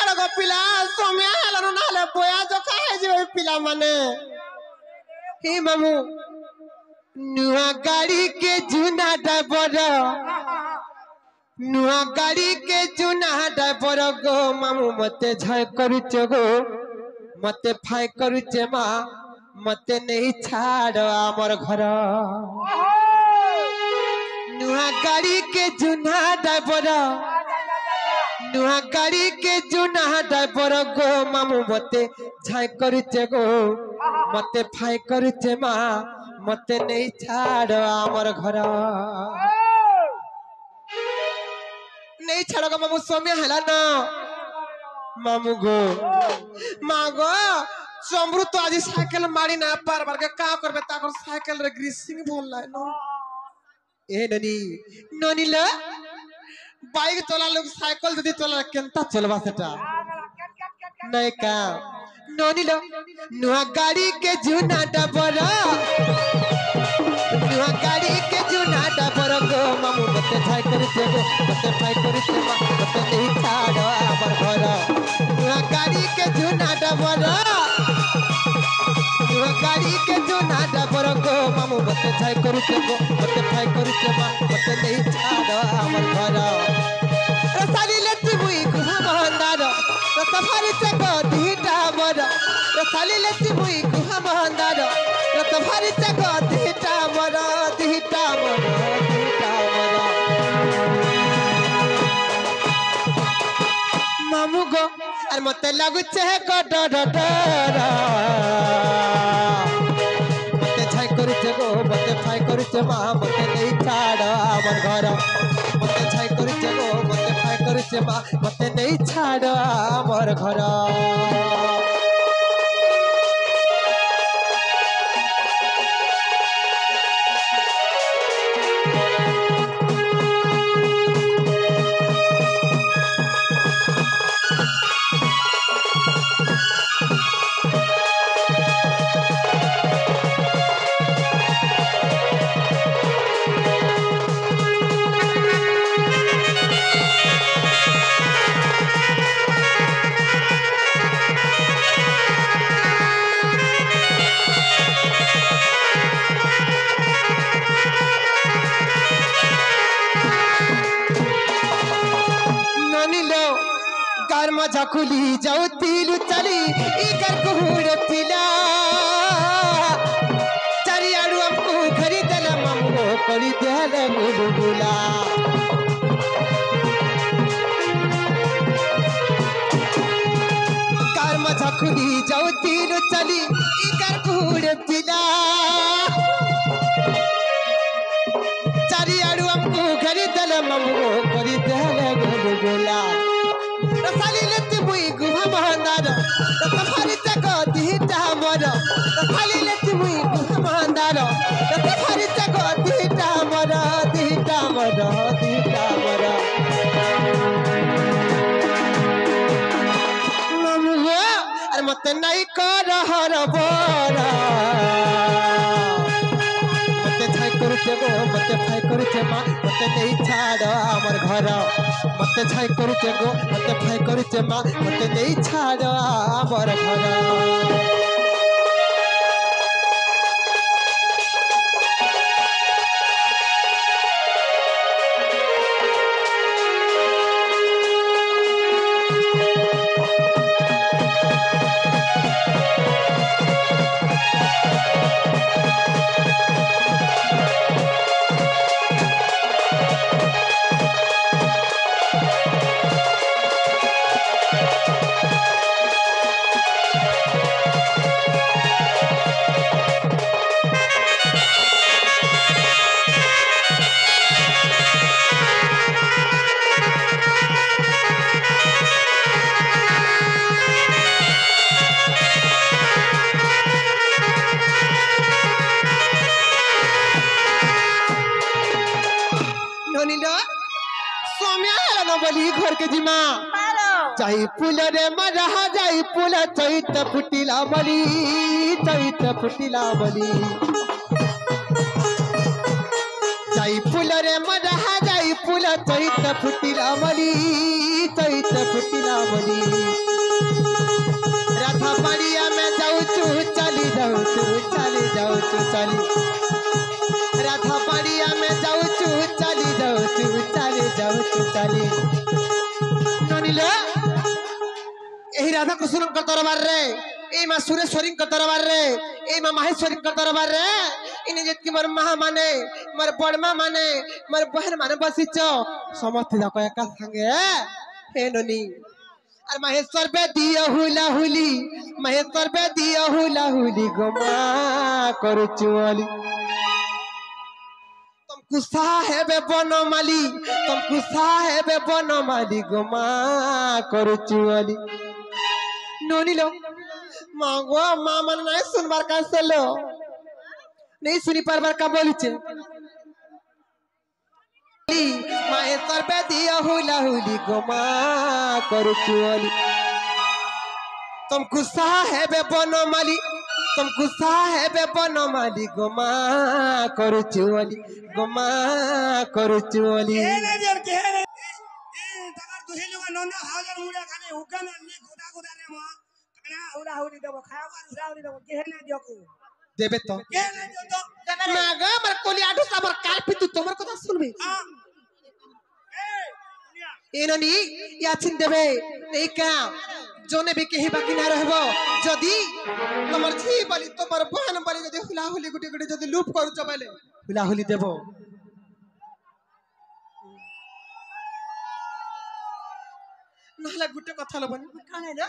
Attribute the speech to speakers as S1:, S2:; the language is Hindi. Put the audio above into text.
S1: छाड़ गो पिला समय हेलन नाले बोया जो काहे जे पिला माने हे मामू नुआ गाड़ी के जुना ड्राइवर नुआ गाड़ी के जुना ड्राइवर गो मामू मते झाय करूचे गो मते फाय करूचे मा मते नहीं छाड़ आमर घर नुआ गाड़ी के जुना ड्राइवर नुआ गाड़ी के जुना ड्राइवर गो मामू मते झाय करूचे गो मते फाय करूचे मा मते नहीं छाड़ आमर घर नहीं छाड़ गो मामू समय हला ना मामू गो माँ गो चमरू तो आज साइकिल मारी ना पार बार के का करबे ताकर साइकिल रे ग्रीसिंग बोल ला नो ए ननी ननी ल बाइक चला लोग साइकिल जदी चला केनता चलवा सेटा नहीं का ननी ल नुआ गाड़ी के जुना डबर नुआ गाड़ी के जुना डबर गो मामू मते झाय करते गो मते फाय करते मा मते नहीं छाड़ आमर घर नुआ गाड़ी के जुना डबर गाड़ी के जुना डबर गो मामू मते झाय करूचे गो मते फाय करूचे मा मते नहीं छाड़ आमर घर रसाली लेती मुई गुहा बहंदार रसफारी से गो दीटा मर रसाली लेती मुई गुहा बहंदार रसफारी से गो दीटा मर दीटा मर दीटा मर मामू गो अरे मते लागुचे गो डर डर मते फाय करूचे मा मते नहीं छाड़ आमर घर मते झाय करूचे गो मते फाय करूचे मा मते नहीं छाड़ आमर घर खुली जाऊ तिलु चली इकर कुहुड़ पिला चारियाडू हमको खरीदल मम्मो खरीदल बुलबुला कार मजा खुली जाऊ तिलु चली इकर कुहुड़ पिला चारियाडू हमको खरीदल मम्मो खरीदल बुलबुला रसाली लेती मुई गुहा बहंदार रसफारी तको दीटा मर रसाली लेती मुई गुहा बहंदार रसफारी तको दीटा मर दीटा मर दीटा मर मामू अरे मते नहीं कर हर बोरा मते झाय करूचे गो मते फाय करूचे मा मते नहीं छाड़ आमर घर मते झाय करूचे गो मते फाय करूचे मा मते नहीं छाड़ आमर घर बोली घर के जिमा चाही पुल रे मरहा जाई पुल चैत फुटिला बली चैत फुटिला बली जाई पुल रे मरहा जाई फूला चैत फुटिला मली चैत फुटिला मली राधा पाड़िया में जाऊचू चली जाऊचू चली जाऊचू चली राधा पाड़िया में जाऊचू चली जाऊचू चली जाऊचू चली ननिले एही राधा कृष्ण का दरबार रे ए मां सुरेश्वरी का दरबार रे ए मां माहेश्वरी का दरबार रे इने जेत की मोर महा माने मोर बड़मा माने मोर बहन माने बसिच समस्त जाक एका संगे हे ननी और महेश्वर पे दिया हुला हुली महेश्वर पे दिया हुला हुली गोमा करू चुवाली तुम गुस्सा है बे बनमाली तुम गुस्सा है बे बनमाली गोमा करू चुवाली नोनी लो मांगो मामा नहीं सुनबार का लो नहीं सुनी परबार का बोली छे महेश्वर पे दिया हुला हुली गोमा करू चुवाली तुम गुस्सा है बे बनमाली तुम गुस्सा है बे बनमाली गोमा करू चुवाली गोमा करू चुवाली देबे तो नागा मर कोली आडू साबर काल तू तोमर কথা শুনবি एननी याचिन देबे नहीं का जोने भी कहीं बाकी ना रहबो जदी तमर छी बली तमर बहन बली जदी हुला हुली गुटी गुटी जदी लूप करू चबले हुला हुली देबो नहला गुटे कथा लबन काने ना